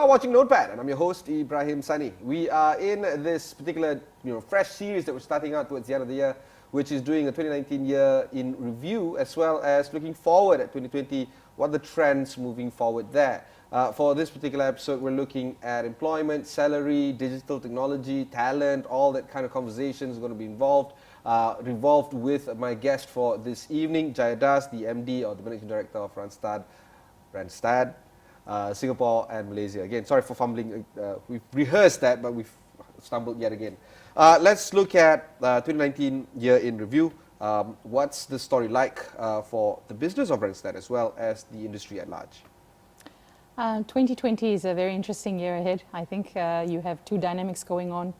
watching Notepad, and I'm your host, Ibrahim Sani. We are in this particular, fresh series that we're starting out towards the end of the year, which is doing a 2019 year in review, as well as looking forward at 2020, what are the trends moving forward there. For this particular episode, we're looking at employment, salary, digital technology, talent, all that kind of conversations are going to be revolved with my guest for this evening, Jaya Dass, the MD or the Managing Director of Randstad, Singapore and Malaysia. Again, sorry for fumbling. We've rehearsed that, but we've stumbled yet again. Let's look at 2019 year in review. What's the story like for the business of Randstad as well as the industry at large? 2020 is a very interesting year ahead. I think you have two dynamics going on.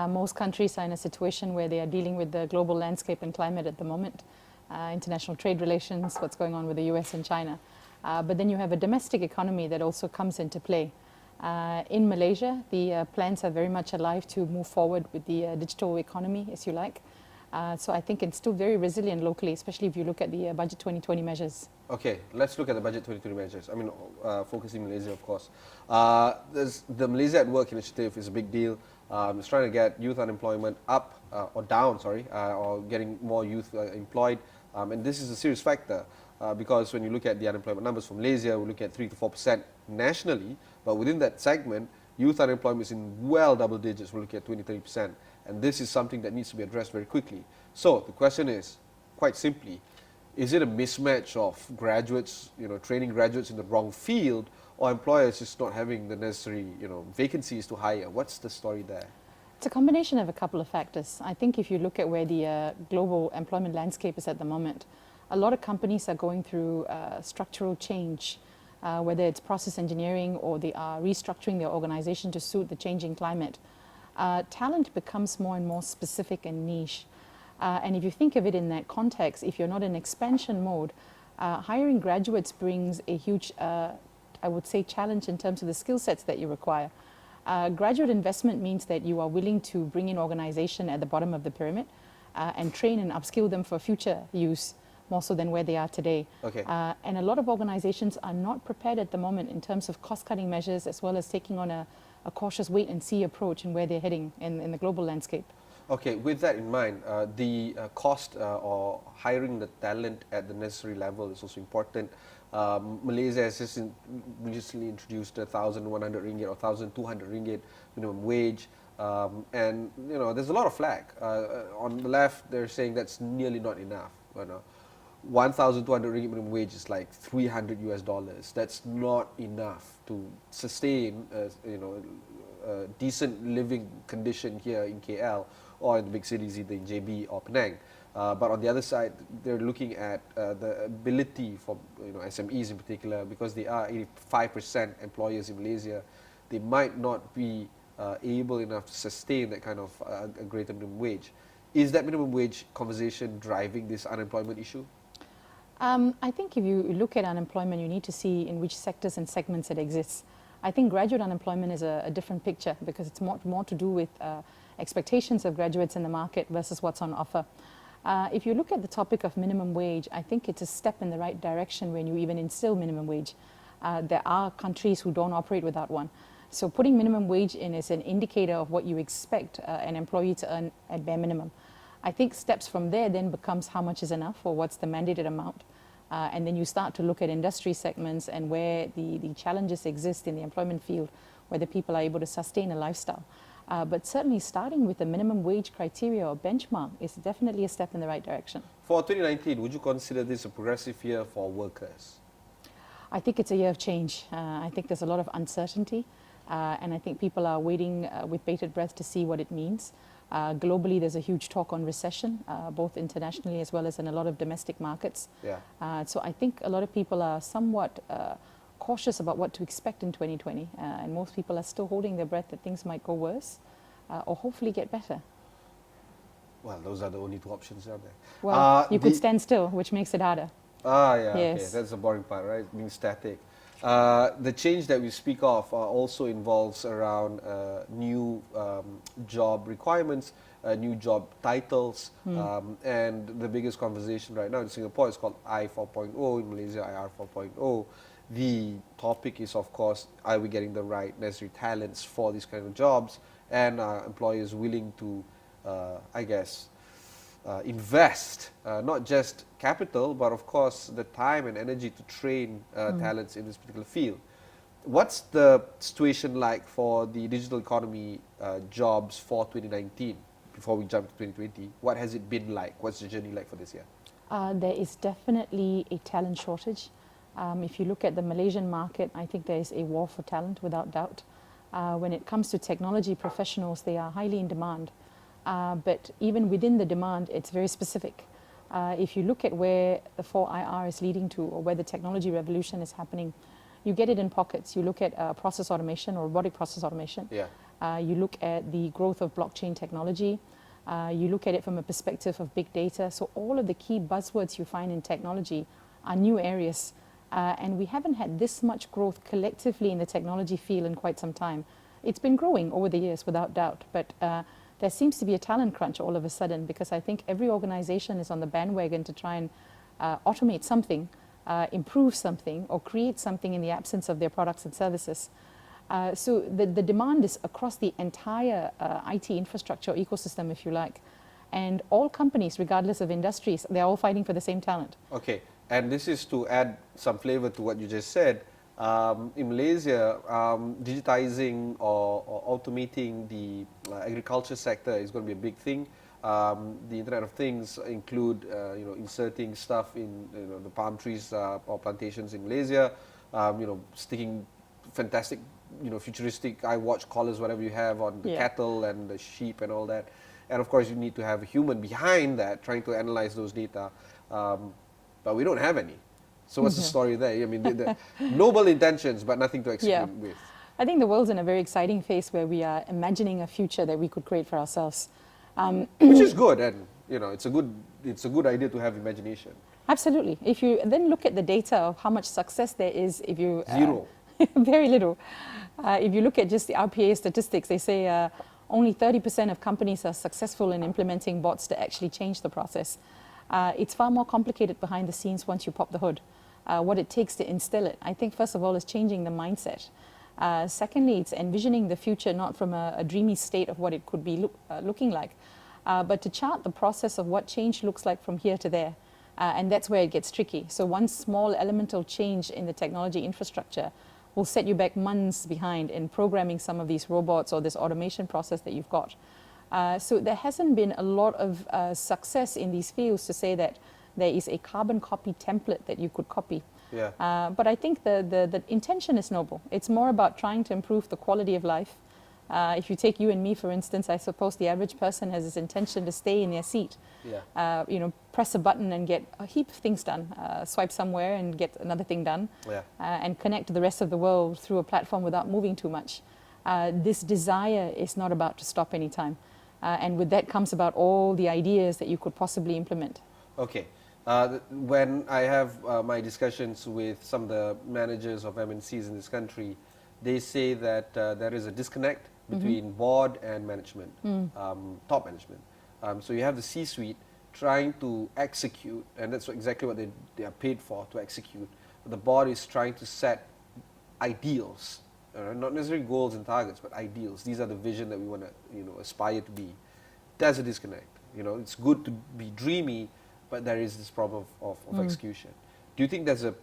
Most countries are in a situation where they are dealing with the global landscape and climate at the moment. International trade relations, what's going on with the US and China. But then you have a domestic economy that also comes into play. In Malaysia, the plans are very much alive to move forward with the digital economy, as you like. So I think it's still very resilient locally, especially if you look at the Budget 2020 measures. Okay, let's look at the Budget 2020 measures. I mean, focusing Malaysia, of course. The Malaysia at Work initiative is a big deal. It's trying to get youth unemployment up or down, or getting more youth employed. And this is a serious factor. Because when you look at the unemployment numbers from Malaysia, we look at 3 to 4% nationally, but within that segment, youth unemployment is in well double digits. We're looking at 20-30%, and this is something that needs to be addressed very quickly. So the question is, quite simply, is it a mismatch of graduates, training graduates in the wrong field, or employers just not having the necessary, vacancies to hire? What's the story there? It's a combination of a couple of factors. I think if you look at where the global employment landscape is at the moment, a lot of companies are going through structural change, whether it's process engineering or they are restructuring their organization to suit the changing climate. Talent becomes more and more specific and niche. And if you think of it in that context, if you're not in expansion mode, hiring graduates brings a huge, I would say, challenge in terms of the skill sets that you require. Graduate investment means that you are willing to bring in organization at the bottom of the pyramid and train and upskill them for future use, more so than where they are today. Okay. And a lot of organizations are not prepared at the moment in terms of cost-cutting measures, as well as taking on a cautious wait-and-see approach in where they're heading in the global landscape. Okay, with that in mind, the cost or hiring the talent at the necessary level is also important. Malaysia has just recently introduced 1,100 ringgit or 1,200 ringgit minimum wage. And there's a lot of flack. On the left, they're saying that's nearly not enough. 1,200 ringgit minimum wage is like $300 US. That's not enough to sustain, a decent living condition here in KL or in the big cities, either in JB or Penang. But on the other side, they're looking at the ability for SMEs in particular, because they are 85% employers in Malaysia. They might not be able enough to sustain that kind of a greater minimum wage. Is that minimum wage conversation driving this unemployment issue? I think if you look at unemployment, you need to see in which sectors and segments it exists. I think graduate unemployment is a different picture, because it's more to do with expectations of graduates in the market versus what's on offer. If you look at the topic of minimum wage, I think it's a step in the right direction when you even instill minimum wage. There are countries who don't operate without one. So putting minimum wage in is an indicator of what you expect an employee to earn at bare minimum. I think steps from there then becomes how much is enough, or what's the mandated amount. And then you start to look at industry segments and where the challenges exist in the employment field, whether people are able to sustain a lifestyle. But certainly starting with the minimum wage criteria or benchmark is definitely a step in the right direction. For 2019, would you consider this a progressive year for workers? I think it's a year of change. I think there's a lot of uncertainty. And I think people are waiting with bated breath to see what it means. Globally, there's a huge talk on recession, both internationally as well as in a lot of domestic markets. Yeah. So I think a lot of people are somewhat cautious about what to expect in 2020. And most people are still holding their breath that things might go worse or hopefully get better. Well, those are the only two options out there. Well, you could stand still, which makes it harder. Yeah, yes. Okay, that's the boring part, right? Being static. The change that we speak of also involves around new job requirements, new job titles, and the biggest conversation right now in Singapore is called I 4.0, in Malaysia IR 4.0, The topic is, of course, are we getting the right necessary talents for these kind of jobs, and are employers willing to, I guess, invest not just capital, but of course the time and energy to train talents in this particular field. What's the situation like for the digital economy jobs for 2019? Before we jump to 2020, what has it been like? What's the journey like for this year? There is definitely a talent shortage. If you look at the Malaysian market, I think there is a war for talent, without doubt. When it comes to technology professionals, they are highly in demand. But even within the demand, it's very specific. If you look at where the 4IR is leading to, or where the technology revolution is happening, you get it in pockets. You look at process automation or robotic process automation. Yeah. You look at the growth of blockchain technology. You look at it from a perspective of big data. So all of the key buzzwords you find in technology are new areas. And we haven't had this much growth collectively in the technology field in quite some time. It's been growing over the years, without doubt. But there seems to be a talent crunch all of a sudden, because I think every organization is on the bandwagon to try and automate something, improve something, or create something in the absence of their products and services. So the demand is across the entire IT infrastructure ecosystem, if you like. And all companies, regardless of industries, they're all fighting for the same talent. Okay, and this is to add some flavor to what you just said. In Malaysia, digitizing or automating the agriculture sector is going to be a big thing. The Internet of Things include, inserting stuff in the palm trees or plantations in Malaysia. Sticking fantastic, futuristic iWatch collars, whatever you have on the cattle and the sheep and all that. And of course, you need to have a human behind that trying to analyze those data. But we don't have any. So what's the story there? I mean, the noble intentions, but nothing to execute with. I think the world's in a very exciting phase where we are imagining a future that we could create for ourselves. Which is good, and it's a good idea to have imagination. Absolutely. If you then look at the data of how much success there is, if you Zero. very little. If you look at just the RPA statistics, they say only 30% of companies are successful in implementing bots to actually change the process. It's far more complicated behind the scenes once you pop the hood. What it takes to instill it, I think, first of all, is changing the mindset. Secondly, it's envisioning the future not from a dreamy state of what it could be looking like, but to chart the process of what change looks like from here to there. And that's where it gets tricky. So one small elemental change in the technology infrastructure will set you back months behind in programming some of these robots or this automation process that you've got. So there hasn't been a lot of success in these fields to say that there is a carbon copy template that you could copy. Yeah. But I think the intention is noble. It's more about trying to improve the quality of life. If you take you and me, for instance, I suppose the average person has this intention to stay in their seat. Yeah. Press a button and get a heap of things done. Swipe somewhere and get another thing done. Yeah. And connect to the rest of the world through a platform without moving too much. This desire is not about to stop anytime. And with that comes about all the ideas that you could possibly implement. Okay. When I have my discussions with some of the managers of MNCs in this country, they say that there is a disconnect between board and management, top management. So you have the C-suite trying to execute, and that's exactly what they are paid for, to execute. But the board is trying to set ideals, not necessarily goals and targets, but ideals. These are the vision that we want to aspire to be. There's a disconnect. It's good to be dreamy, but there is this problem of execution. Do you think there's a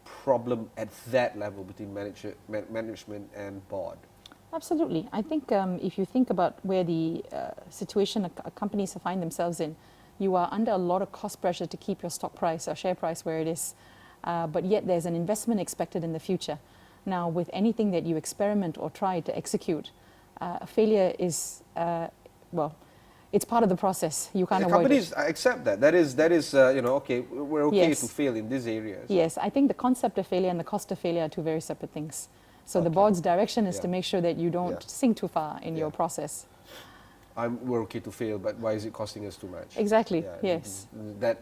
problem at that level between management and board? Absolutely. I think if you think about where the situation companies find themselves in, you are under a lot of cost pressure to keep your stock price or share price where it is, but yet there's an investment expected in the future. Now, with anything that you experiment or try to execute, failure is, it's part of the process. You can't avoid it. Companies accept that. That is, okay, we're okay Yes. to fail in this area. Yes, I think the concept of failure and the cost of failure are two very separate things. So the board's direction is to make sure that you don't sink too far in your process. We're okay to fail, but why is it costing us too much? Exactly, yes. That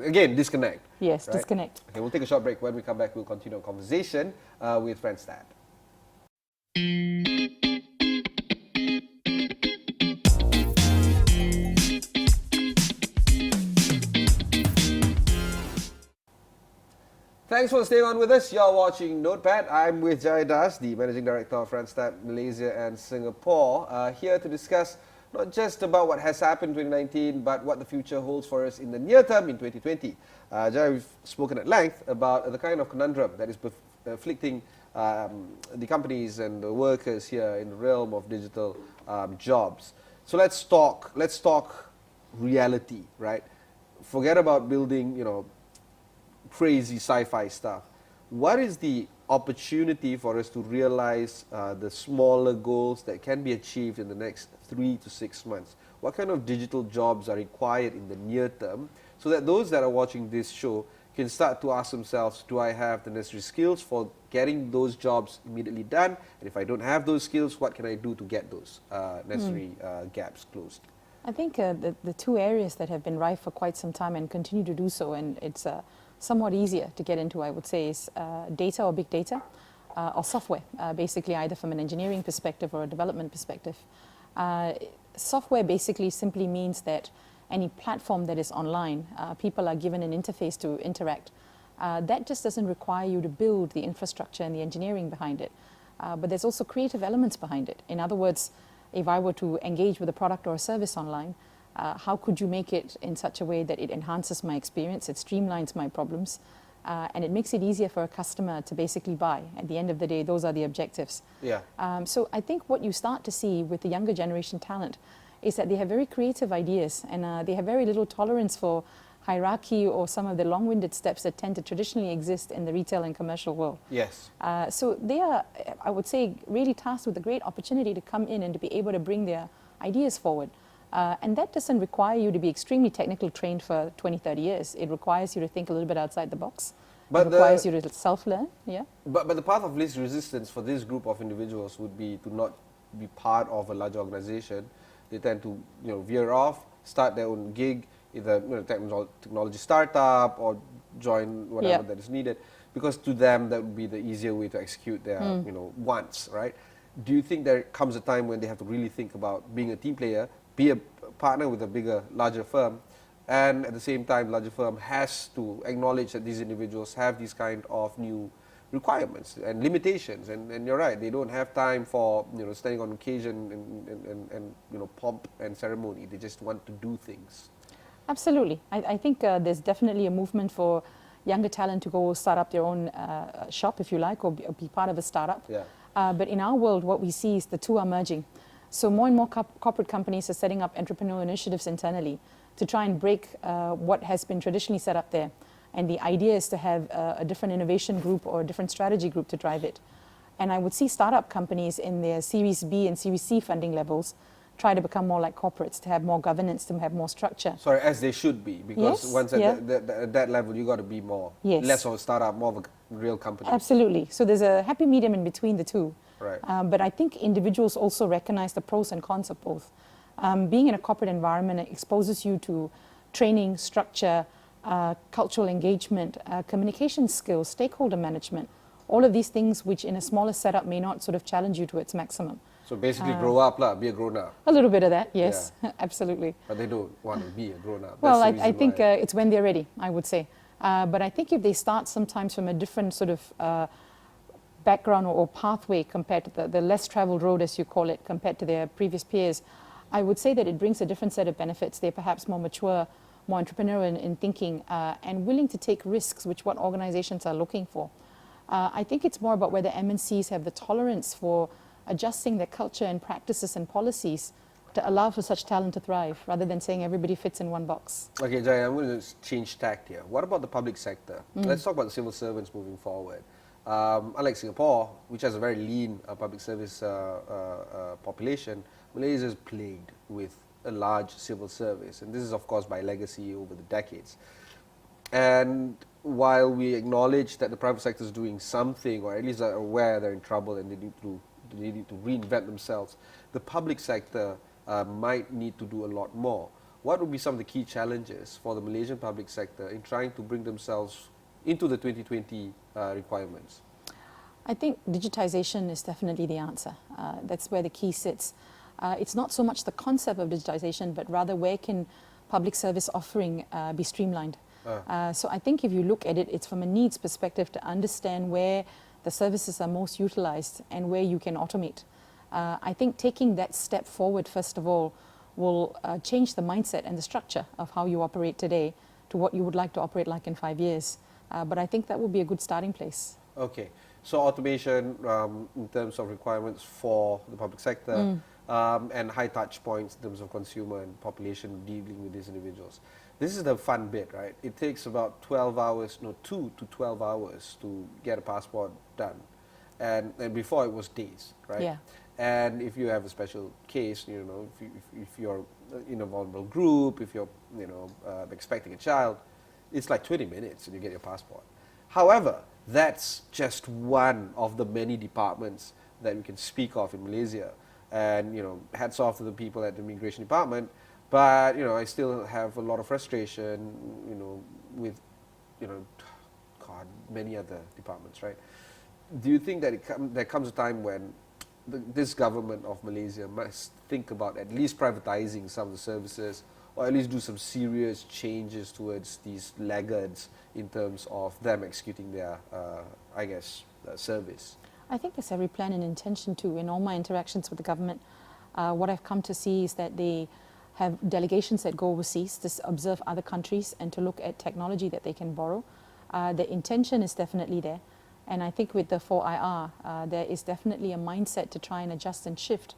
again, disconnect. Yes, right? disconnect. Okay, we'll take a short break. When we come back, we'll continue our conversation with Randstad. Thanks for staying on with us. You're watching Notepad. I'm with Jaya Das, the Managing Director of Randstad Malaysia and Singapore, here to discuss not just about what has happened in 2019, but what the future holds for us in the near term in 2020. Jaya, we've spoken at length about the kind of conundrum that is afflicting the companies and the workers here in the realm of digital jobs. So let's talk reality, right? Forget about building, crazy sci-fi stuff. What is the opportunity for us to realize the smaller goals that can be achieved in the next 3 to 6 months? What kind of digital jobs are required in the near term so that those that are watching this show can start to ask themselves, do I have the necessary skills for getting those jobs immediately done? And if I don't have those skills, what can I do to get those necessary gaps closed? I think the two areas that have been rife for quite some time and continue to do so, and it's somewhat easier to get into, I would say, is data or big data or software, basically either from an engineering perspective or a development perspective. Software basically simply means that any platform that is online, people are given an interface to interact. That just doesn't require you to build the infrastructure and the engineering behind it, but there's also creative elements behind it. In other words, if I were to engage with a product or a service online, how could you make it in such a way that it enhances my experience, it streamlines my problems, and it makes it easier for a customer to basically buy? At the end of the day, those are the objectives. Yeah. So I think what you start to see with the younger generation talent is that they have very creative ideas, and they have very little tolerance for hierarchy or some of the long-winded steps that tend to traditionally exist in the retail and commercial world. Yes. So they are, I would say, really tasked with a great opportunity to come in and to be able to bring their ideas forward. And that doesn't require you to be extremely technical trained for 20, 30 years. It requires you to think a little bit outside the box. It requires you to self-learn, yeah. But the path of least resistance for this group of individuals would be to not be part of a large organization. They tend to veer off, start their own gig, either technology startup or join whatever that is needed, because to them that would be the easier way to execute their wants, right? Do you think there comes a time when they have to really think about being a team player, be a partner with a larger firm, and at the same time, larger firm has to acknowledge that these individuals have these kind of new requirements and limitations, and you're right, they don't have time for standing on occasion and pomp and ceremony. They just want to do things. Absolutely. I think there's definitely a movement for younger talent to go start up their own shop, if you like, or be part of a startup. Yeah. But in our world, what we see is the two are merging. So more and more corporate companies are setting up entrepreneurial initiatives internally to try and break what has been traditionally set up there. And the idea is to have a different innovation group or a different strategy group to drive it. And I would see startup companies in their Series B and Series C funding levels try to become more like corporates, to have more governance, to have more structure. Sorry, as they should be, because once at that level, you got to be more, less of a startup, more of a real company. Absolutely. So there's a happy medium in between the two. Right. But I think individuals also recognize the pros and cons of both. Being in a corporate environment exposes you to training, structure, cultural engagement, communication skills, stakeholder management, all of these things which in a smaller setup may not sort of challenge you to its maximum. So basically grow up, be a grown-up. A little bit of that, yes, absolutely. But they don't want to be a grown-up. Well, I think it's when they're ready, I would say. But I think if they start sometimes from a different sort of background or pathway compared to the less traveled road, as you call it, compared to their previous peers, I would say that it brings a different set of benefits. They're perhaps more mature, more entrepreneurial in thinking, and willing to take risks, which what organizations are looking for. I think it's more about whether MNCs have the tolerance for adjusting their culture and practices and policies to allow for such talent to thrive, rather than saying everybody fits in one box. Okay, Jaya, I'm going to change tact here. What about the public sector? Let's talk about the civil servants moving forward. Unlike Singapore, which has a very lean public service population, Malaysia is plagued with a large civil service, and this is of course by legacy over the decades. And while we acknowledge that the private sector is doing something, or at least are aware they're in trouble and they need to reinvent themselves, the public sector might need to do a lot more. What would be some of the key challenges for the Malaysian public sector in trying to bring themselves into the 2020 requirements? I think digitization is definitely the answer. That's where the key sits. It's not so much the concept of digitization, but rather where can public service offering be streamlined. So I think if you look at it, it's from a needs perspective to understand where the services are most utilized and where you can automate. I think taking that step forward, first of all, will change the mindset and the structure of how you operate today to what you would like to operate like in 5 years. But I think that would be a good starting place. Okay, so automation in terms of requirements for the public sector and high touch points in terms of consumer and population dealing with these individuals. This is the fun bit, right? It takes about 12 hours, no, 2 to 12 hours to get a passport done. And before it was days, right? Yeah. And if you have a special case, you know, if you're in a vulnerable group, if you're, you know, expecting a child, it's like 20 minutes and you get your passport. However, that's just one of the many departments that we can speak of in Malaysia. And, you know, hats off to the people at the immigration department. But, you know, I still have a lot of frustration, you know, with, you know, God, many other departments, right? Do you think that there comes a time when this government of Malaysia must think about at least privatizing some of the services, or at least do some serious changes towards these laggards in terms of them executing their, I guess, service? I think there's every plan and intention to. In all my interactions with the government, what I've come to see is that they have delegations that go overseas to observe other countries and to look at technology that they can borrow. The intention is definitely there. And I think with the 4IR, there is definitely a mindset to try and adjust and shift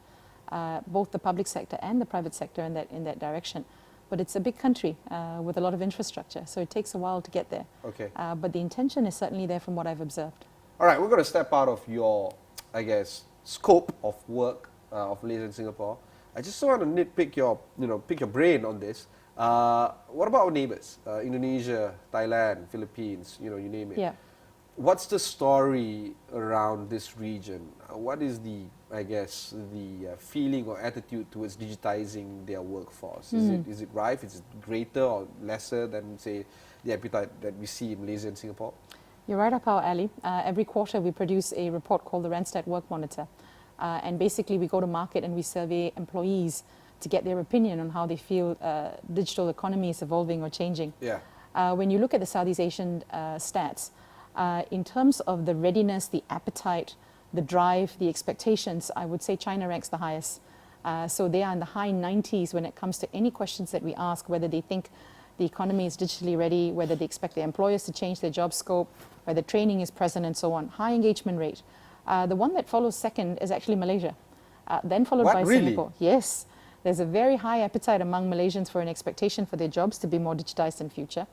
both the public sector and the private sector in that direction. But it's a big country with a lot of infrastructure, so it takes a while to get there. Okay. But the intention is certainly there from what I've observed. All right, we're going to step out of your, I guess, scope of work of Malaysia and Singapore. I just want to nitpick your, you know, pick your brain on this. What about our neighbors? Indonesia, Thailand, Philippines, you know, you name it. Yeah. What's the story around this region? What is the, I guess, the feeling or attitude towards digitizing their workforce? Is it rife? Is it greater or lesser than, say, the appetite that we see in Malaysia and Singapore? You're right up our alley. Every quarter we produce a report called the Randstad Work Monitor. And basically we go to market and we survey employees to get their opinion on how they feel digital economy is evolving or changing. Yeah. When you look at the Southeast Asian stats, in terms of the readiness, the appetite, the drive, the expectations, I would say China ranks the highest. So they are in the high 90s when it comes to any questions that we ask, whether they think the economy is digitally ready, whether they expect their employers to change their job scope, whether training is present and so on. High engagement rate. The one that follows second is actually Malaysia, then followed by Really? Singapore. Yes, there's a very high appetite among Malaysians for an expectation for their jobs to be more digitized in future.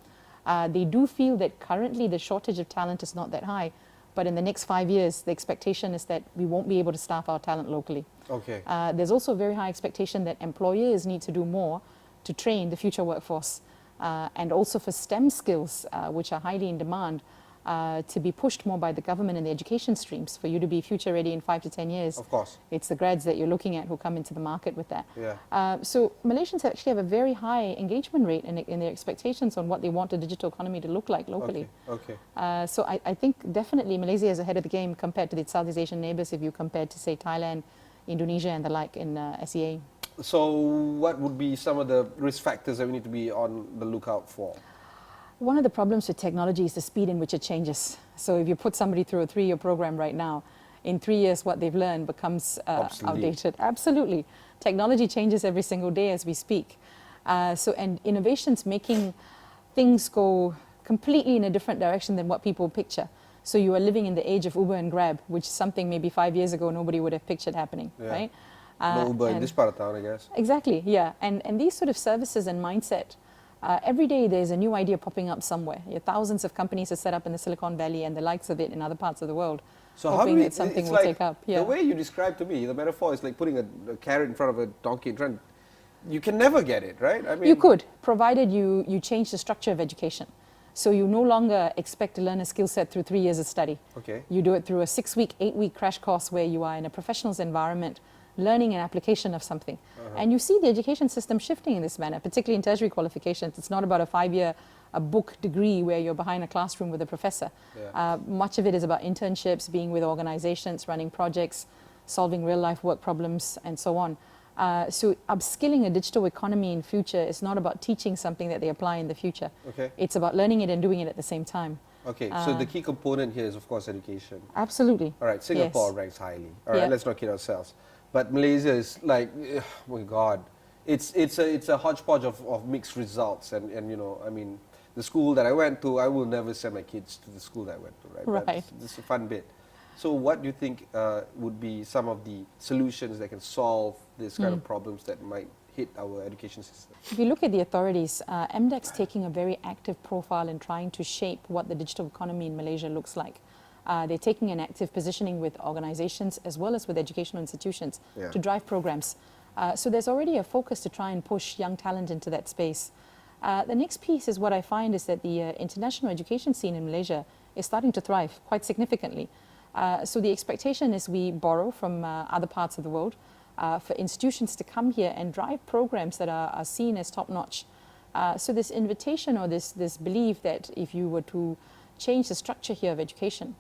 They do feel that currently the shortage of talent is not that high, but in the next 5 years, the expectation is that we won't be able to staff our talent locally. Okay. There's also a very high expectation that employers need to do more to train the future workforce, and also for STEM skills, which are highly in demand, to be pushed more by the government and the education streams for you to be future ready in 5 to 10 years. Of course. It's the grads that you're looking at who come into the market with that. Yeah. So Malaysians actually have a very high engagement rate in their expectations on what they want the digital economy to look like locally. Okay. So I think definitely Malaysia is ahead of the game compared to the Southeast Asian neighbours if you compare to, say, Thailand, Indonesia and the like in SEA. So what would be some of the risk factors that we need to be on the lookout for? One of the problems with technology is the speed in which it changes. So if you put somebody through a 3-year program right now, in 3 years what they've learned becomes outdated. Absolutely. Technology changes every single day as we speak. And innovation's making things go completely in a different direction than what people picture. So you are living in the age of Uber and Grab, which is something maybe 5 years ago nobody would have pictured happening, right? No Uber in this part of town, I guess. Exactly, yeah. And these sort of services and mindset, every day there's a new idea popping up somewhere. Thousands of companies are set up in the Silicon Valley and the likes of it in other parts of the world, so hoping that something will take up. The way you describe to me, the metaphor is like putting a carrot in front of a donkey and trying. You can never get it, right? I mean, you could, provided you change the structure of education. So you no longer expect to learn a skill set through 3 years of study. Okay. You do it through a 6-week, 8-week crash course where you are in a professional's environment, learning an application of something. And you see the education system shifting in this manner, particularly in tertiary qualifications. It's not about a 5-year book degree where you're behind a classroom with a professor. Yeah. Much of it is about internships, being with organizations, running projects, solving real-life work problems, and so on. So upskilling a digital economy in future is not about teaching something that they apply in the future. Okay. It's about learning it and doing it at the same time. Okay, so the key component here is, of course, education. Absolutely. All right, Singapore Yes. ranks highly. All right, Yeah. let's not kid ourselves. But Malaysia is like, oh my God, it's a hodgepodge of mixed results. And you know, I mean, the school that I went to, I will never send my kids to the school that I went to, right? Right. That's a fun bit. So what do you think would be some of the solutions that can solve this kind of problems that might hit our education system? If you look at the authorities, MDEC's taking a very active profile in trying to shape what the digital economy in Malaysia looks like. They're taking an active positioning with organizations as well as with educational institutions to drive programs. So there's already a focus to try and push young talent into that space. The next piece is what I find is that the international education scene in Malaysia is starting to thrive quite significantly. So the expectation is we borrow from other parts of the world for institutions to come here and drive programs that are seen as top-notch. So this invitation or this belief that if you were to change the structure here of education,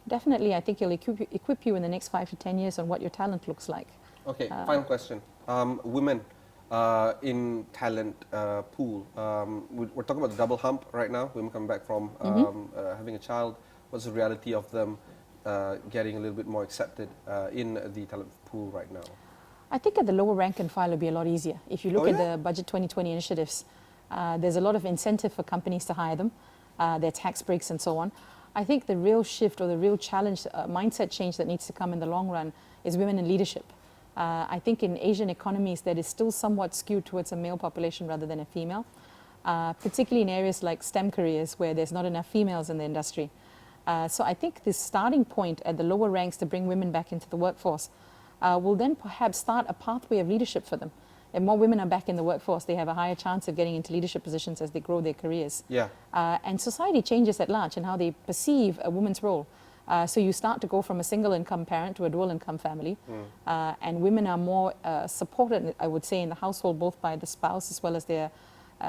definitely I think it'll equip you in the next 5 to 10 years on what your talent looks like. Okay, final question. Women in talent pool. We're talking about the double hump right now. Women coming back from having a child. What's the reality of them getting a little bit more accepted in the talent pool right now? I think at the lower rank and file it'll be a lot easier. If you look at the Budget 2020 initiatives, there's a lot of incentive for companies to hire them, their tax breaks and so on. I think the real shift or the real challenge, mindset change that needs to come in the long run is women in leadership. I think in Asian economies that is still somewhat skewed towards a male population rather than a female, particularly in areas like STEM careers where there's not enough females in the industry. So I think this starting point at the lower ranks to bring women back into the workforce will then perhaps start a pathway of leadership for them. If more women are back in the workforce, they have a higher chance of getting into leadership positions as they grow their careers. Yeah. And society changes at large in how they perceive a woman's role. So you start to go from a single income parent to a dual income family. And women are more supported, I would say, in the household, both by the spouse as well as their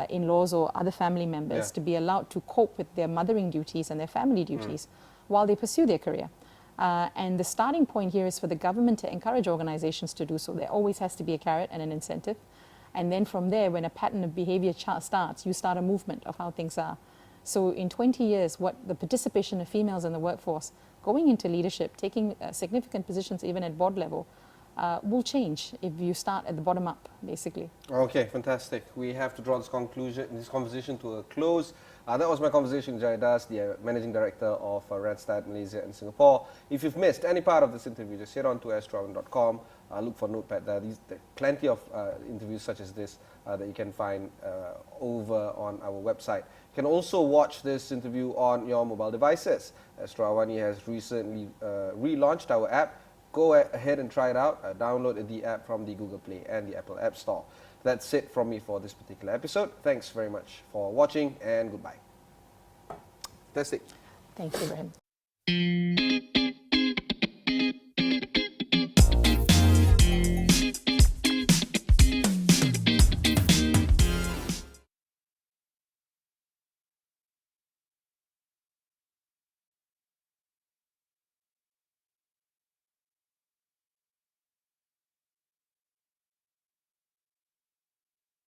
in-laws or other family members to be allowed to cope with their mothering duties and their family duties while they pursue their career. And the starting point here is for the government to encourage organizations to do so. There always has to be a carrot and an incentive. And then from there, when a pattern of behavior starts, you start a movement of how things are. So in 20 years, what the participation of females in the workforce, going into leadership, taking significant positions even at board level, will change if you start at the bottom up, basically. Okay, fantastic. We have to draw this conversation to a close. That was my conversation with Jaya Das, the Managing Director of Randstad Malaysia and Singapore. If you've missed any part of this interview, just head on to astro.com, look for Notepad. There are plenty of interviews such as this that you can find over on our website. You can also watch this interview on your mobile devices. Astro AWANI has recently relaunched our app. Go ahead and try it out. Download the app from the Google Play and the Apple App Store. That's it from me for this particular episode. Thanks very much for watching and goodbye. Fantastic. Thank you, Ibrahim.